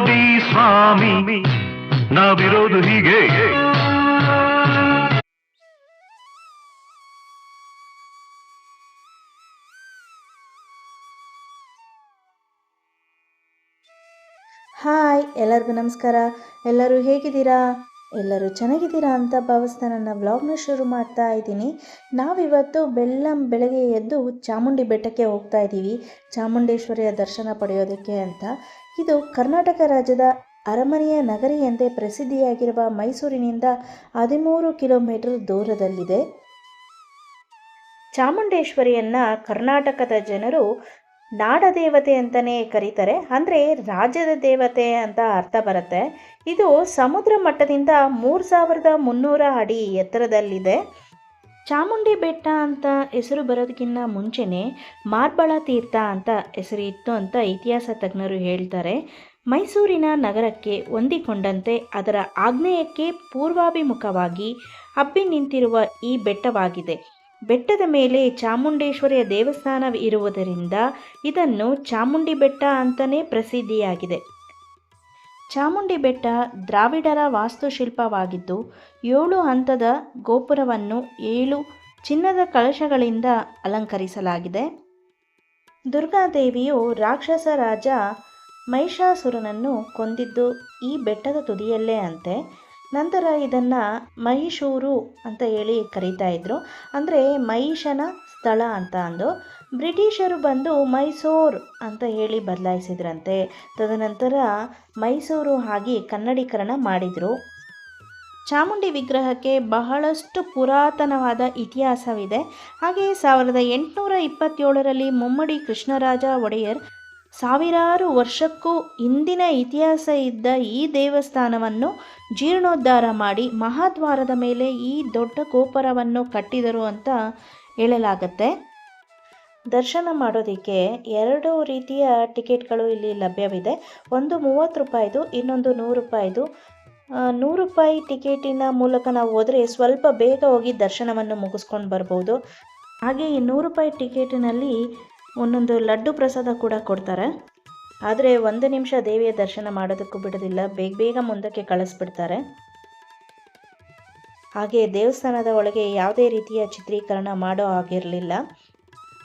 ನೋಡಿ ಸ್ವಾಮಿ ನಾವಿರೋದು ಹೀಗೆ. ಹಾಯ್, ಎಲ್ಲರಿಗೂ ನಮಸ್ಕಾರ. ಎಲ್ಲರೂ ಹೇಗಿದ್ದೀರಾ? ಎಲ್ಲರೂ ಚೆನ್ನಾಗಿದ್ದೀರಾ ಅಂತ ಭಾವಿಸ್ತಾ ನನ್ನ ವ್ಲಾಗ್ನ ಶುರು ಮಾಡ್ತಾ ಇದ್ದೀನಿ. ನಾವಿವತ್ತು ಬೆಳಗ್ಗೆ ಎದ್ದು ಚಾಮುಂಡಿ ಬೆಟ್ಟಕ್ಕೆ ಹೋಗ್ತಾ ಇದ್ದೀವಿ, ಚಾಮುಂಡೇಶ್ವರಿಯ ದರ್ಶನ ಪಡೆಯೋದಕ್ಕೆ ಅಂತ. ಇದು ಕರ್ನಾಟಕ ರಾಜ್ಯದ ಅರಮನೆಯ ನಗರಿ ಎಂದೇ ಪ್ರಸಿದ್ಧಿಯಾಗಿರುವ ಮೈಸೂರಿನಿಂದ 13 ಕಿಲೋಮೀಟರ್ ದೂರದಲ್ಲಿದೆ. ಚಾಮುಂಡೇಶ್ವರಿಯನ್ನು ಕರ್ನಾಟಕದ ಜನರು ನಾಡದೇವತೆ ಅಂತಲೇ ಕರೀತಾರೆ, ಅಂದರೆ ರಾಜ್ಯದ ದೇವತೆ ಅಂತ ಅರ್ಥ ಬರುತ್ತೆ. ಇದು ಸಮುದ್ರ ಮಟ್ಟದಿಂದ 3300 ಅಡಿ ಎತ್ತರದಲ್ಲಿದೆ. ಚಾಮುಂಡಿ ಬೆಟ್ಟ ಅಂತ ಹೆಸರು ಬರೋದಕ್ಕಿಂತ ಮುಂಚೆನೇ ಮಾರ್ಬಳ ತೀರ್ಥ ಅಂತ ಹೆಸರು ಇತ್ತು ಅಂತ ಇತಿಹಾಸ ತಜ್ಞರು ಹೇಳ್ತಾರೆ. ಮೈಸೂರಿನ ನಗರಕ್ಕೆ ಹೊಂದಿಕೊಂಡಂತೆ ಅದರ ಆಗ್ನೇಯಕ್ಕೆ ಪೂರ್ವಾಭಿಮುಖವಾಗಿ ಹಬ್ಬಿ ನಿಂತಿರುವ ಈ ಬೆಟ್ಟವಾಗಿದೆ. ಬೆಟ್ಟದ ಮೇಲೆ ಚಾಮುಂಡೇಶ್ವರಿಯ ದೇವಸ್ಥಾನ ಇರುವುದರಿಂದ ಇದನ್ನು ಚಾಮುಂಡಿ ಬೆಟ್ಟ ಅಂತಲೇ ಪ್ರಸಿದ್ಧಿಯಾಗಿದೆ. ಚಾಮುಂಡಿ ಬೆಟ್ಟ ದ್ರಾವಿಡರ ವಾಸ್ತುಶಿಲ್ಪವಾಗಿದ್ದು 7 ಹಂತದ ಗೋಪುರವನ್ನು 7 ಚಿನ್ನದ ಕಳಶಗಳಿಂದ ಅಲಂಕರಿಸಲಾಗಿದೆ. ದುರ್ಗಾದೇವಿಯು ರಾಕ್ಷಸ ರಾಜ ಮಹಿಷಾಸುರನನ್ನು ಕೊಂದಿದ್ದು ಈ ಬೆಟ್ಟದ ತುದಿಯಲ್ಲೇ ಅಂತೆ. ನಂತರ ಇದನ್ನು ಮಹಿಷೂರು ಅಂತ ಹೇಳಿ ಕರೀತಾ ಇದ್ರು, ಅಂದರೆ ಮಹಿಷನ ಸ್ಥಳ ಅಂತ ಅಂದು. ಬ್ರಿಟಿಷರು ಬಂದು ಮೈಸೂರು ಅಂತ ಹೇಳಿ ಬದಲಾಯಿಸಿದ್ರಂತೆ. ತದನಂತರ ಮೈಸೂರು ಆಗಿ ಕನ್ನಡೀಕರಣ ಮಾಡಿದರು. ಚಾಮುಂಡಿ ವಿಗ್ರಹಕ್ಕೆ ಬಹಳಷ್ಟು ಪುರಾತನವಾದ ಇತಿಹಾಸವಿದೆ. ಹಾಗೆ 1827ರಲ್ಲಿ ಮುಮ್ಮಡಿ ಕೃಷ್ಣರಾಜ ಒಡೆಯರ್ ಸಾವಿರಾರು ವರ್ಷಕ್ಕೂ ಹಿಂದಿನ ಇತಿಹಾಸ ಇದ್ದ ಈ ದೇವಸ್ಥಾನವನ್ನು ಜೀರ್ಣೋದ್ಧಾರ ಮಾಡಿ ಮಹಾದ್ವಾರದ ಮೇಲೆ ಈ ದೊಡ್ಡ ಗೋಪುರವನ್ನು ಕಟ್ಟಿದರು ಅಂತ ಹೇಳಲಾಗತ್ತೆ. ದರ್ಶನ ಮಾಡೋದಕ್ಕೆ 2 ರೀತಿಯ ಟಿಕೆಟ್ಗಳು ಇಲ್ಲಿ ಲಭ್ಯವಿದೆ. ಒಂದು 30 ರೂಪಾಯಿದು, ಇನ್ನೊಂದು 100 ರೂಪಾಯಿದು. 100 ರೂಪಾಯಿ ಟಿಕೆಟಿನ ಮೂಲಕ ನಾವು ಹೋದರೆ ಸ್ವಲ್ಪ ಬೇಗ ಹೋಗಿ ದರ್ಶನವನ್ನು ಮುಗಿಸ್ಕೊಂಡು ಬರ್ಬೋದು. ಹಾಗೆ ಈ 100 ರೂಪಾಯಿ ಟಿಕೆಟಿನಲ್ಲಿ ಒಂದೊಂದು ಲಡ್ಡು ಪ್ರಸಾದ ಕೂಡ ಕೊಡ್ತಾರೆ. ಆದರೆ 1 ನಿಮಿಷ ದೇವಿಯ ದರ್ಶನ ಮಾಡೋದಕ್ಕೂ ಬಿಡೋದಿಲ್ಲ, ಬೇಗ ಮುಂದಕ್ಕೆ ಕಳಿಸ್ಬಿಡ್ತಾರೆ. ಹಾಗೆ ದೇವಸ್ಥಾನದ ಒಳಗೆ ಯಾವುದೇ ರೀತಿಯ ಚಿತ್ರೀಕರಣ ಮಾಡೋ ಆಗಿರಲಿಲ್ಲ.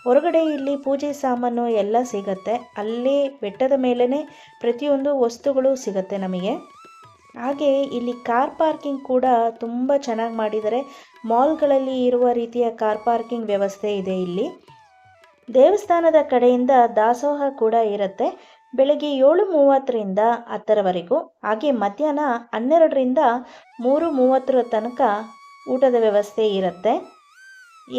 ಹೊರಗಡೆ ಇಲ್ಲಿ ಪೂಜೆ ಸಾಮಾನು ಎಲ್ಲ ಸಿಗತ್ತೆ. ಅಲ್ಲೇ ಬೆಟ್ಟದ ಮೇಲೇ ಪ್ರತಿಯೊಂದು ವಸ್ತುಗಳು ಸಿಗತ್ತೆ ನಮಗೆ. ಹಾಗೆ ಇಲ್ಲಿ ಕಾರ್ ಪಾರ್ಕಿಂಗ್ ಕೂಡ ತುಂಬ ಚೆನ್ನಾಗಿ ಮಾಡಿದ್ದಾರೆ. ಮಾಲ್ಗಳಲ್ಲಿ ಇರುವ ರೀತಿಯ ಕಾರ್ ಪಾರ್ಕಿಂಗ್ ವ್ಯವಸ್ಥೆ ಇದೆ ಇಲ್ಲಿ. ದೇವಸ್ಥಾನದ ಕಡೆಯಿಂದ ದಾಸೋಹ ಕೂಡ ಇರುತ್ತೆ. ಬೆಳಗ್ಗೆ 7:30ರಿಂದ 10ರವರೆಗೂ, ಹಾಗೆ ಮಧ್ಯಾಹ್ನ 12ರಿಂದ 3:30 ತನಕ ಊಟದ ವ್ಯವಸ್ಥೆ ಇರುತ್ತೆ.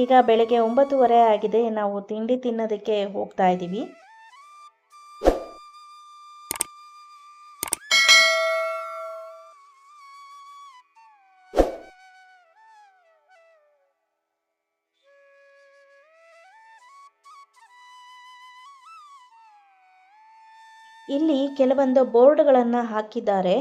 ಈಗ ಬೆಳಗ್ಗೆ 9:30 ಆಗಿದೆ, ನಾವು ತಿಂಡಿ ತಿನ್ನೋದಕ್ಕೆ ಹೋಗ್ತಾ ಇದ್ದೀವಿ. ಇಲ್ಲಿ ಕೆಲವೊಂದು ಬೋರ್ಡ್ಗಳನ್ನು ಹಾಕಿದ್ದಾರೆ.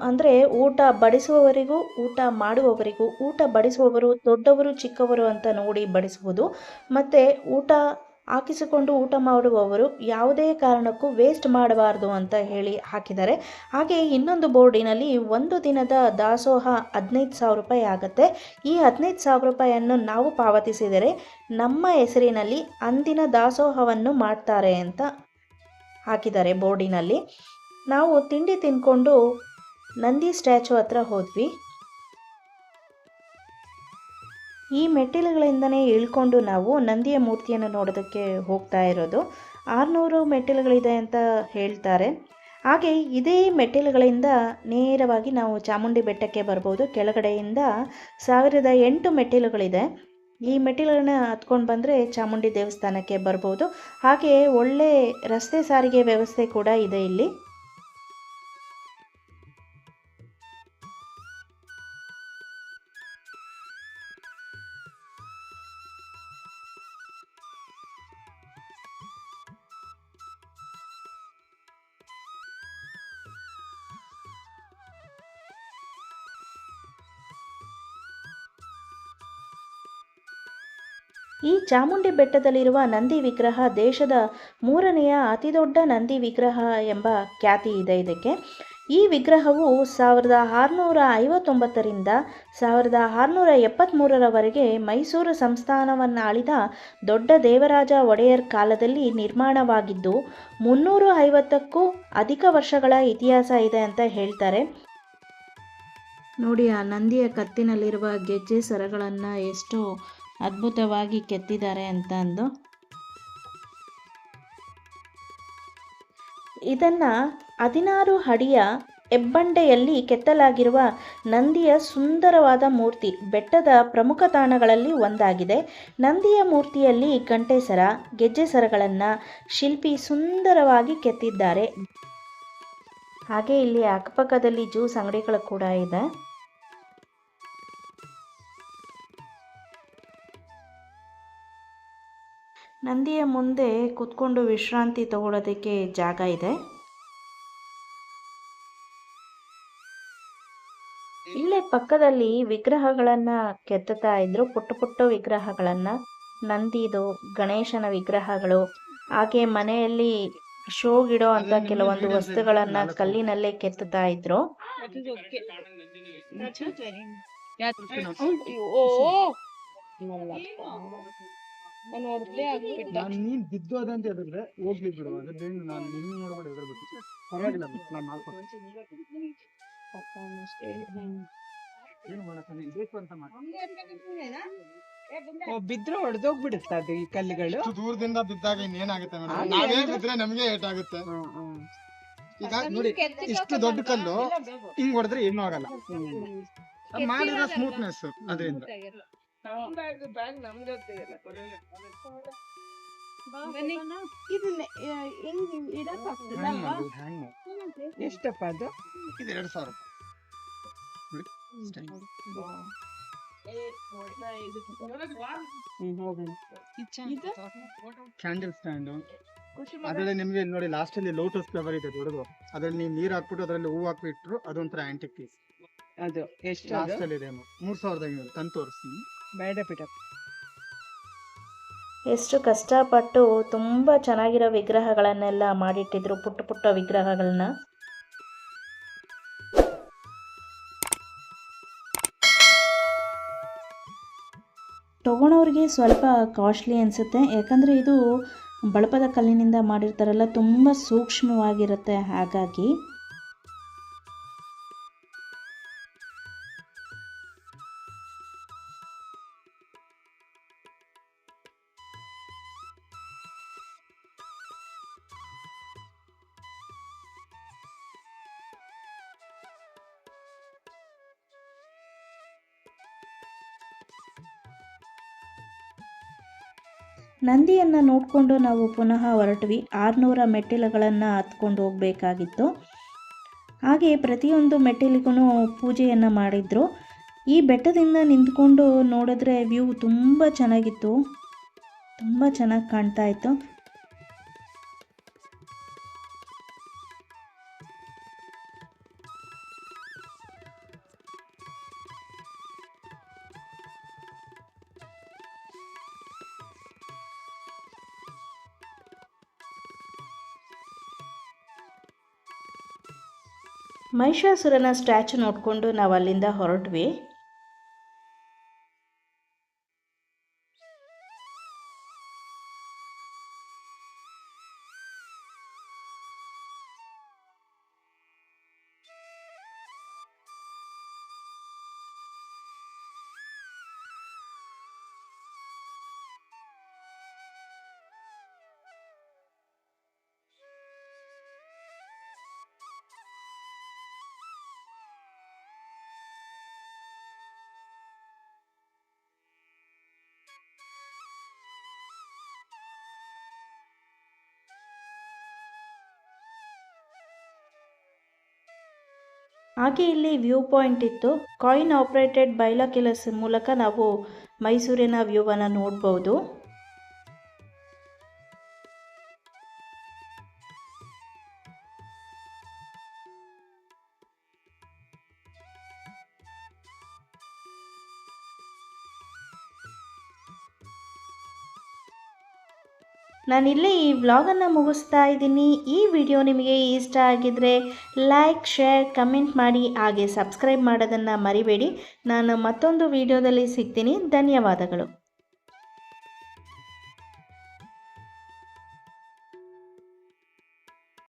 ಅಂದರೆ ಊಟ ಬಡಿಸುವವರಿಗೂ ಊಟ ಮಾಡುವವರಿಗೂ, ಊಟ ಬಡಿಸುವವರು ದೊಡ್ಡವರು ಚಿಕ್ಕವರು ಅಂತ ನೋಡಿ ಬಡಿಸುವುದು, ಮತ್ತು ಊಟ ಹಾಕಿಸಿಕೊಂಡು ಊಟ ಮಾಡುವವರು ಯಾವುದೇ ಕಾರಣಕ್ಕೂ ವೇಸ್ಟ್ ಮಾಡಬಾರ್ದು ಅಂತ ಹೇಳಿ ಹಾಕಿದ್ದಾರೆ. ಹಾಗೆ ಇನ್ನೊಂದು ಬೋರ್ಡಿನಲ್ಲಿ 1 ದಿನದ ದಾಸೋಹ 15,000 ರೂಪಾಯಿ ಆಗುತ್ತೆ. ಈ 15,000 ರೂಪಾಯಿಯನ್ನು ನಾವು ಪಾವತಿಸಿದರೆ ನಮ್ಮ ಹೆಸರಿನಲ್ಲಿ ಅಂದಿನ ದಾಸೋಹವನ್ನು ಮಾಡ್ತಾರೆ ಅಂತ ಹಾಕಿದ್ದಾರೆ ಬೋರ್ಡಿನಲ್ಲಿ. ನಾವು ತಿಂಡಿ ತಿಂದ್ಕೊಂಡು ನಂದಿ ಸ್ಟ್ಯಾಚು ಹತ್ರ ಹೋದ್ವಿ. ಈ ಮೆಟ್ಟಿಲುಗಳಿಂದನೇ ಇಳ್ಕೊಂಡು ನಾವು ನಂದಿಯ ಮೂರ್ತಿಯನ್ನು ನೋಡೋದಕ್ಕೆ ಹೋಗ್ತಾ ಇರೋದು. 600 ಮೆಟ್ಟಿಲುಗಳಿದೆ ಅಂತ ಹೇಳ್ತಾರೆ. ಹಾಗೆ ಇದೇ ಮೆಟ್ಟಿಲುಗಳಿಂದ ನೇರವಾಗಿ ನಾವು ಚಾಮುಂಡಿ ಬೆಟ್ಟಕ್ಕೆ ಬರ್ಬೋದು. ಕೆಳಗಡೆಯಿಂದ 1008 ಮೆಟ್ಟಿಲುಗಳಿದೆ. ಈ ಮೆಟ್ಟಿಲುಗಳನ್ನ ಹತ್ಕೊಂಡು ಬಂದರೆ ಚಾಮುಂಡಿ ದೇವಸ್ಥಾನಕ್ಕೆ ಬರ್ಬೋದು. ಹಾಗೆ ಒಳ್ಳೆ ರಸ್ತೆ ಸಾರಿಗೆ ವ್ಯವಸ್ಥೆ ಕೂಡ ಇದೆ ಇಲ್ಲಿ. ಈ ಚಾಮುಂಡಿ ಬೆಟ್ಟದಲ್ಲಿರುವ ನಂದಿ ವಿಗ್ರಹ ದೇಶದ ಮೂರನೆಯ ಅತಿದೊಡ್ಡ ನಂದಿ ವಿಗ್ರಹ ಎಂಬ ಖ್ಯಾತಿ ಇದೆ ಇದಕ್ಕೆ. ಈ ವಿಗ್ರಹವು 1659ರಿಂದ 1673ರವರೆಗೆ ಮೈಸೂರು ಸಂಸ್ಥಾನವನ್ನಾಳಿದ ದೊಡ್ಡ ದೇವರಾಜ ಒಡೆಯರ್ ಕಾಲದಲ್ಲಿ ನಿರ್ಮಾಣವಾಗಿದ್ದು 350ಕ್ಕೂ ಅಧಿಕ ವರ್ಷಗಳ ಇತಿಹಾಸ ಇದೆ ಅಂತ ಹೇಳ್ತಾರೆ. ನೋಡಿ, ಆ ನಂದಿಯ ಕತ್ತಿನಲ್ಲಿರುವ ಗೆಜ್ಜೆ ಸರಗಳನ್ನು ಎಷ್ಟು ಅದ್ಭುತವಾಗಿ ಕೆತ್ತಿದ್ದಾರೆ ಅಂತ ಅಂದು. ಇದನ್ನು 16 ಅಡಿಯ ಹೆಬ್ಬಂಡೆಯಲ್ಲಿ ಕೆತ್ತಲಾಗಿರುವ ನಂದಿಯ ಸುಂದರವಾದ ಮೂರ್ತಿ ಬೆಟ್ಟದ ಪ್ರಮುಖ ತಾಣಗಳಲ್ಲಿ ಒಂದಾಗಿದೆ. ನಂದಿಯ ಮೂರ್ತಿಯಲ್ಲಿ ಗಂಟೆ ಸರ, ಗೆಜ್ಜೆ ಸರಗಳನ್ನು ಶಿಲ್ಪಿ ಸುಂದರವಾಗಿ ಕೆತ್ತಿದ್ದಾರೆ. ಹಾಗೆ ಇಲ್ಲಿ ಅಕ್ಕಪಕ್ಕದಲ್ಲಿ ಜ್ಯೂಸ್ ಅಂಗಡಿಗಳು ಕೂಡ ಇದೆ. ನಂದಿಯ ಮುಂದೆ ಕೂತ್ಕೊಂಡು ವಿಶ್ರಾಂತಿ ತಗೊಳ್ಳೋದಕ್ಕೆ ಜಾಗ ಇದೆ. ಇಲ್ಲೇ ಪಕ್ಕದಲ್ಲಿ ವಿಗ್ರಹಗಳನ್ನು ಕೆತ್ತುತ್ತಾ ಇದ್ರು, ಪುಟ್ಟ ಪುಟ್ಟ ವಿಗ್ರಹಗಳನ್ನು, ನಂದಿದು, ಗಣೇಶನ ವಿಗ್ರಹಗಳು, ಹಾಗೆ ಮನೆಯಲ್ಲಿ ಶೋಗಿಡೋ ಅಂತ ಕೆಲವೊಂದು ವಸ್ತುಗಳನ್ನು ಕಲ್ಲಿನಲ್ಲೇ ಕೆತ್ತುತ್ತಾ ಇದ್ರು. ನೀನ್ ಬಿದ್ದು ಅದಂತ ಹೇಳಿದ್ರೆ ಹೋಗ್ಲಿ ಬಿಡು, ಅದ್ರಿಂದ ನಾನು ನಿನ್ನ ನೋಡ್ಬೇಡ ಹೆದರ್ಬೇಕು. ಪರವಾಗಿಲ್ಲ, ನಾನು ಮಾಡ್ಕೊಡ್ತೀನಿ. ಏನು ಮಾಡತ್ತಾನೆ ಬೇಕು ಅಂತ ಬಿದ್ರು ಹೊಡೆದೋಗ್ಬಿಡುತ್ತೆ ಅದು ಈ ಕಲ್ಲುಗಳು. ದೂರದಿಂದ ಬಿದ್ದಾಗ ಇನ್ನೇನಾಗುತ್ತೆ ಮೇಡಮ್, ನಾವೇ ಬಿದ್ರೆ ನಮ್ಗೆ ಏಟಾಗುತ್ತೆ. ಈಗ ನೋಡಿ, ಇಷ್ಟು ದೊಡ್ಡ ಕಲ್ಲು ಹಿಂಗ್ ಹೊಡೆದ್ರೆ ಏನೂ ಆಗಲ್ಲ. ಮಾಡಿರೋ ಸ್ಮೂತ್ನೆಸ್ ಅದರಿಂದ. ಎಷ್ಟಪ್ಪ ಅದು? ಇದು 2000 ಕ್ಯಾಂಡಲ್ ಸ್ಟ್ಯಾಂಡ್. ಅದ್ರಲ್ಲಿ ನಿಮ್ಗೆ ನೋಡಿ ಲಾಸ್ಟ್ ಅಲ್ಲಿ ಲೋಟಸ್ ಫ್ಲವರ್ ಇದೆ ದೊಡ್ಡದು, ಅದ್ರಲ್ಲಿ ನೀವು ನೀರ್ ಹಾಕ್ಬಿಟ್ಟು ಅದ್ರಲ್ಲಿ ಹೂ ಹಾಕ್ಬಿಟ್ರು ಅದೊಂಥರ ಆಂಟಿಕ್ ಪೀಸ್. ಅದು ಎಷ್ಟು ಲಾಸ್ಟ್ ಅಲ್ಲಿ ಇದೆ 3500 ತಂದು ತೋರಿಸ್ತೀನಿ. ಬೇಡ ಬಿಡಪ್ಪ. ಎಷ್ಟು ಕಷ್ಟಪಟ್ಟು ತುಂಬ ಚೆನ್ನಾಗಿರೋ ವಿಗ್ರಹಗಳನ್ನೆಲ್ಲ ಮಾಡಿಟ್ಟಿದ್ರು, ಪುಟ್ಟ ಪುಟ್ಟ ವಿಗ್ರಹಗಳನ್ನ. ತಗೊಳೋರಿಗೆ ಸ್ವಲ್ಪ ಕಾಸ್ಟ್ಲಿ ಅನಿಸುತ್ತೆ, ಯಾಕಂದರೆ ಇದು ಬಳಪದ ಕಲ್ಲಿನಿಂದ ಮಾಡಿರ್ತಾರಲ್ಲ, ತುಂಬ ಸೂಕ್ಷ್ಮವಾಗಿರುತ್ತೆ. ಹಾಗಾಗಿ ನಂದಿಯನ್ನು ನೋಡಿಕೊಂಡು ನಾವು ಪುನಃ ಹೊರಟ್ವಿ. 600 ಮೆಟ್ಟಿಲುಗಳನ್ನು ಹತ್ಕೊಂಡು ಹೋಗಬೇಕಾಗಿತ್ತು. ಹಾಗೆ ಪ್ರತಿಯೊಂದು ಮೆಟ್ಟಿಲಿಗೂ ಪೂಜೆಯನ್ನು ಮಾಡಿದರು. ಈ ಬೆಟ್ಟದಿಂದ ನಿಂತ್ಕೊಂಡು ನೋಡಿದ್ರೆ ವ್ಯೂ ತುಂಬ ಚೆನ್ನಾಗಿತ್ತು, ತುಂಬ ಚೆನ್ನಾಗಿ ಕಾಣ್ತಾ ಇತ್ತು. ಮಹಿಷಾಸುರನ ಸ್ಟ್ಯಾಚು ನೋಡಿಕೊಂಡು ನಾವು ಅಲ್ಲಿಂದ ಹೊರಟ್ವಿ. ಹಾಗೆ ಇಲ್ಲಿ ವ್ಯೂ ಪಾಯಿಂಟ್ ಇತ್ತು. ಕಾಯಿನ್ ಆಪರೇಟೆಡ್ ಬೈಲಾಕ್ಯುಲಸ್ ಮೂಲಕ ನಾವು ಮೈಸೂರಿನ ವ್ಯೂವನ್ನು ನೋಡ್ಬೋದು. ನಾನಿಲ್ಲೇ ಈ ವ್ಲಾಗನ್ನು ಮುಗಿಸ್ತಾ ಇದ್ದೀನಿ. ಈ ವಿಡಿಯೋ ನಿಮಗೆ ಇಷ್ಟ ಆಗಿದ್ದರೆ ಲೈಕ್, ಶೇರ್, ಕಮೆಂಟ್ ಮಾಡಿ, ಹಾಗೆ ಸಬ್ಸ್ಕ್ರೈಬ್ ಮಾಡೋದನ್ನು ಮರಿಬೇಡಿ. ನಾನು ಮತ್ತೊಂದು ವಿಡಿಯೋದಲ್ಲಿ ಸಿಗ್ತೀನಿ. ಧನ್ಯವಾದಗಳು.